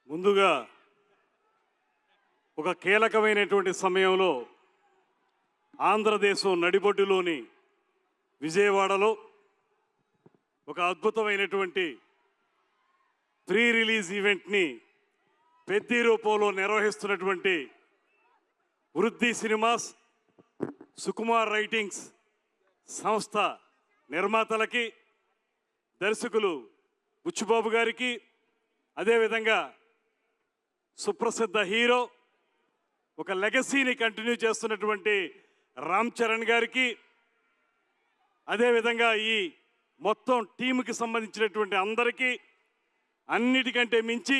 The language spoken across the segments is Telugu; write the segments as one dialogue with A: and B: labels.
A: ముందుగా ఒక కీలకమైనటువంటి సమయంలో ఆంధ్రదేశం నడిబొడ్డులోని విజయవాడలో ఒక అద్భుతమైనటువంటి ప్రీ రిలీజ్ ఈవెంట్ని పెద్ద రూపంలో నిర్వహిస్తున్నటువంటి వృద్ధి సినిమాస్, సుకుమార్ రైటింగ్స్ సంస్థ నిర్మాతలకి, దర్శకులు బుచ్చిబాబు గారికి, అదేవిధంగా సుప్రసిద్ధ హీరో ఒక లెగసీని కంటిన్యూ చేస్తున్నటువంటి రామ్ చరణ్ గారికి, అదేవిధంగా ఈ మొత్తం టీంకి సంబంధించినటువంటి అందరికీ, అన్నిటికంటే మించి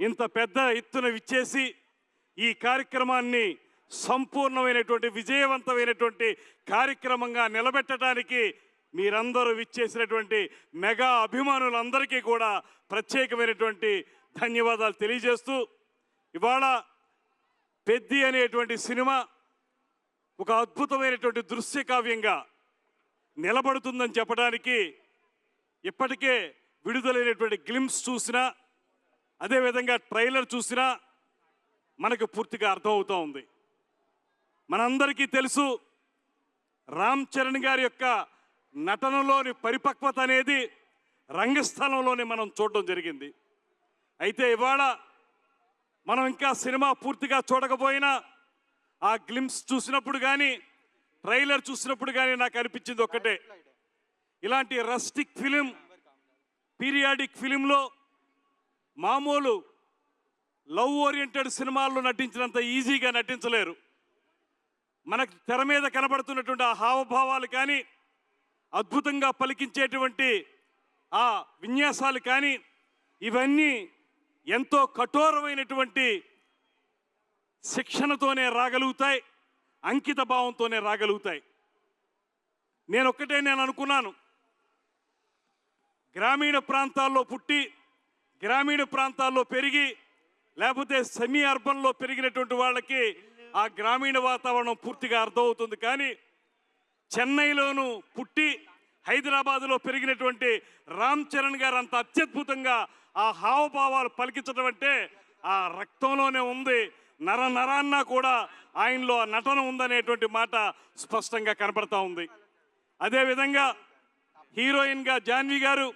A: ఇంత పెద్ద ఎత్తున విచ్చేసి ఈ కార్యక్రమాన్ని సంపూర్ణమైనటువంటి విజయవంతమైనటువంటి కార్యక్రమంగా నిలబెట్టడానికి మీరందరూ విచ్చేసినటువంటి మెగా అభిమానులందరికీ కూడా ప్రత్యేకమైనటువంటి ధన్యవాదాలు తెలియజేస్తూ, ఇవాళ పెద్ది అనేటువంటి సినిమా ఒక అద్భుతమైనటువంటి దృశ్య కావ్యంగా నిలబడుతుందని చెప్పడానికి ఇప్పటికే విడుదలైనటువంటి గ్లిమ్స్ చూసినా, అదేవిధంగా ట్రైలర్ చూసినా మనకు పూర్తిగా అర్థమవుతూ ఉంది. మనందరికీ తెలుసు, రామ్ చరణ్ గారి యొక్క నటనలోని పరిపక్వత అనేది రంగస్థలంలోనే మనం చూడడం జరిగింది. అయితే ఇవాళ మనం ఇంకా సినిమా పూర్తిగా చూడకపోయినా ఆ గ్లిమ్స్ చూసినప్పుడు కానీ, ట్రైలర్ చూసినప్పుడు కానీ నాకు అనిపించింది ఒక్కటే, ఇలాంటి రస్టిక్ ఫిలిం, పీరియాడిక్ ఫిలింలో మామూలు లవ్ ఓరియంటెడ్ సినిమాల్లో నటించినంత ఈజీగా నటించలేరు. మనకు తెర మీద కనబడుతున్నటువంటి ఆ హావభావాలు కానీ, అద్భుతంగా పలికించేటువంటి ఆ విన్యాసాలు కానీ, ఇవన్నీ ఎంతో కఠోరమైనటువంటి శిక్షణతోనే రాగలుగుతాయి, అంకిత భావంతోనే రాగలుగుతాయి. నేను అనుకున్నాను, గ్రామీణ ప్రాంతాల్లో పుట్టి గ్రామీణ ప్రాంతాల్లో పెరిగి, లేకపోతే సెమీ అర్బన్లో పెరిగినటువంటి వాళ్ళకి ఆ గ్రామీణ వాతావరణం పూర్తిగా అర్థమవుతుంది. కానీ చెన్నైలోనూ పుట్టి హైదరాబాదులో పెరిగినటువంటి రామ్ చరణ్ గారు అంత అత్యద్భుతంగా ఆ హావభావాలు పలికించడం అంటే ఆ రక్తంలోనే ఉంది, నరాన్న కూడా ఆయనలో నటన ఉందనేటువంటి మాట స్పష్టంగా కనపడతా ఉంది. అదేవిధంగా హీరోయిన్గా జాన్వి గారు,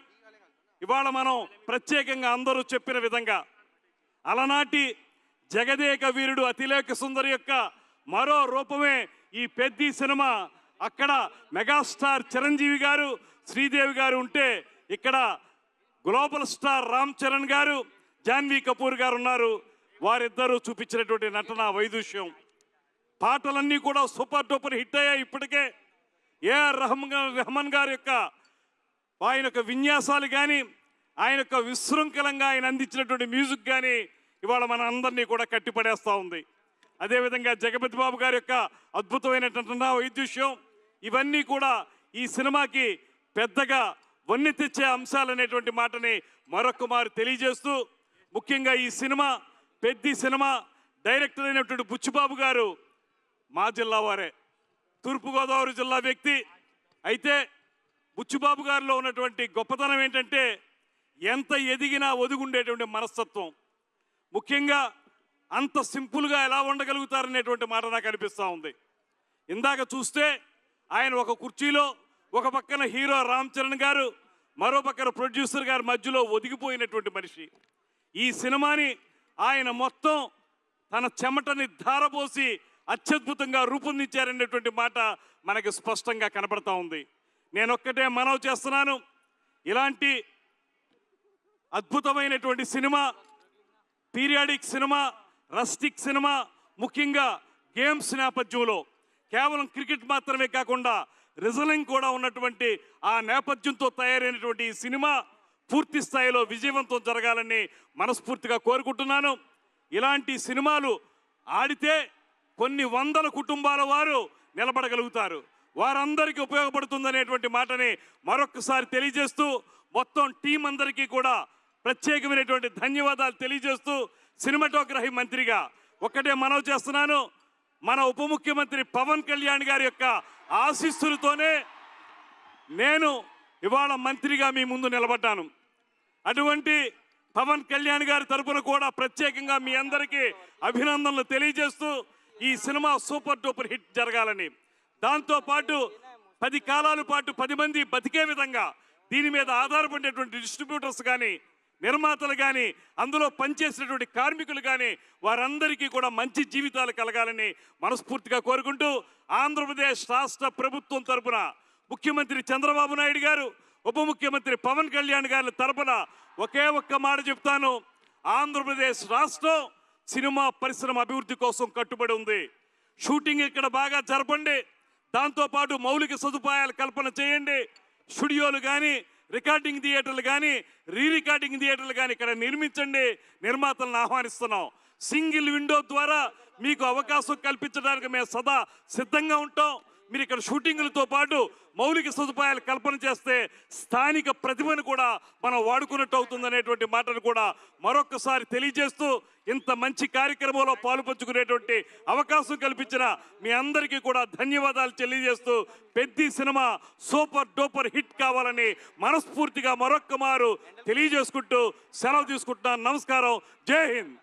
A: ఇవాళ మనం ప్రత్యేకంగా అందరూ చెప్పిన విధంగా అలనాటి జగదేక వీరుడు అతిలేక సుందరి యొక్క మరో రూపమే ఈ పెద్ది సినిమా. అక్కడ మెగాస్టార్ చిరంజీవి గారు, శ్రీదేవి గారు ఉంటే, ఇక్కడ గ్లోబల్ స్టార్ రామ్ చరణ్ గారు, జాన్వీ కపూర్ గారు ఉన్నారు. వారిద్దరూ చూపించినటువంటి నటన వైదుష్యం, పాటలన్నీ కూడా సూపర్ డూపర్ హిట్ అయ్యాయి. ఇప్పటికే ఏఆర్ రెహమాన్ గారి యొక్క ఆయన యొక్క విన్యాసాలు కానీ, ఆయన యొక్క విశృంఖలంగా ఆయన అందించినటువంటి మ్యూజిక్ కానీ ఇవాళ మన అందరినీ కూడా కట్టిపడేస్తూ ఉంది. అదేవిధంగా జగపతి బాబు గారి యొక్క అద్భుతమైనటువంటి వైద్యుష్యం, ఇవన్నీ కూడా ఈ సినిమాకి పెద్దగా వన్నె తెచ్చే అంశాలు అనేటువంటి మాటని మరొకమారు తెలియజేస్తూ, ముఖ్యంగా ఈ సినిమా పెద్ది సినిమా డైరెక్టర్ అయినటువంటి బుచ్చిబాబు గారు మా జిల్లా వారే, తూర్పుగోదావరి జిల్లా వ్యక్తి. అయితే బుచ్చిబాబు గారిలో ఉన్నటువంటి గొప్పతనం ఏంటంటే ఎంత ఎదిగినా ఒదుగుండేటువంటి మనస్తత్వం. ముఖ్యంగా అంత సింపుల్గా ఎలా ఉండగలుగుతారనేటువంటి మాట నాకు అనిపిస్తూ ఉంది. ఇందాక చూస్తే ఆయన ఒక కుర్చీలో, ఒక పక్కన హీరో రామ్ చరణ్ గారు, మరో పక్కన ప్రొడ్యూసర్ గారి మధ్యలో ఒదిగిపోయినటువంటి మనిషి. ఈ సినిమాని ఆయన మొత్తం తన చెమటని ధారపోసి అత్యద్భుతంగా రూపొందించారనేటువంటి మాట మనకి స్పష్టంగా కనపడతా ఉంది. నేనొక్కటే మనవి చేస్తున్నాను, ఇలాంటి అద్భుతమైనటువంటి cinema, periodic cinema, rustic cinema, ముఖ్యంగా గేమ్స్ నేపథ్యంలో కేవలం క్రికెట్ మాత్రమే కాకుండా రిజలింగ్ కూడా ఉన్నటువంటి ఆ నేపథ్యంతో తయారైనటువంటి ఈ సినిమా పూర్తి స్థాయిలో విజయవంతం జరగాలని మనస్ఫూర్తిగా కోరుకుంటున్నాను. ఇలాంటి సినిమాలు ఆడితే కొన్ని వందల కుటుంబాల వారు నిలబడగలుగుతారు, వారందరికీ ఉపయోగపడుతుందనేటువంటి మాటని మరొకసారి తెలియజేస్తూ, మొత్తం టీం అందరికీ కూడా ప్రత్యేకమైనటువంటి ధన్యవాదాలు తెలియజేస్తూ, సినిమాటోగ్రఫీ మంత్రిగా ఒకటే మనవి చేస్తున్నాను, మన ఉప ముఖ్యమంత్రి పవన్ కళ్యాణ్ గారి యొక్క ఆశీస్సులతోనే నేను ఇవాళ మంత్రిగా మీ ముందు నిలబడ్డాను. అటువంటి పవన్ కళ్యాణ్ గారి తరపున కూడా ప్రత్యేకంగా మీ అందరికీ అభినందనలు తెలియజేస్తూ ఈ సినిమా సూపర్ డూపర్ హిట్ జరగాలని, దాంతో పాటు 10 కాలాల పాటు 10 మంది బతికే విధంగా దీని మీద ఆధారపడేటువంటి డిస్ట్రిబ్యూటర్స్ కానీ, నిర్మాతలు కానీ, అందులో పనిచేసినటువంటి కార్మికులు కానీ వారందరికీ కూడా మంచి జీవితాలు కలగాలని మనస్ఫూర్తిగా కోరుకుంటూ, ఆంధ్రప్రదేశ్ రాష్ట్ర ప్రభుత్వం తరపున ముఖ్యమంత్రి చంద్రబాబు నాయుడు గారు, ఉప ముఖ్యమంత్రి పవన్ కళ్యాణ్ గారి తరపున ఒకే ఒక్క మాట చెప్తాను. ఆంధ్రప్రదేశ్ రాష్ట్రం సినిమా పరిశ్రమ అభివృద్ధి కోసం కట్టుబడి ఉంది. షూటింగ్ ఇక్కడ బాగా జరపండి, దాంతోపాటు మౌలిక సదుపాయాలు కల్పన చేయండి. స్టూడియోలు కానీ, రికార్డింగ్ థియేటర్లు కానీ, రికార్డింగ్ థియేటర్లు కానీ ఇక్కడ నిర్మించండి. నిర్మాతలను ఆహ్వానిస్తున్నాం. సింగిల్ విండో ద్వారా మీకు అవకాశం కల్పించడానికి మేము సదా సిద్ధంగా ఉంటాం. మీరు ఇక్కడ షూటింగులతో పాటు మౌలిక సదుపాయాలు కల్పన చేస్తే స్థానిక ప్రతిభను కూడా మనం వాడుకున్నట్టు అవుతుందనేటువంటి మాటను కూడా మరొకసారి తెలియజేస్తూ, ఇంత మంచి కార్యక్రమంలో పాలుపంచుకునేటువంటి అవకాశం కల్పించిన మీ అందరికీ కూడా ధన్యవాదాలు తెలియజేస్తూ, పెద్ద సినిమా సూపర్ డూపర్ హిట్ కావాలని మనస్ఫూర్తిగా మరొక్క మారు తెలియజేసుకుంటూ సెలవు తీసుకుంటున్నాను. నమస్కారం. జై హింద్.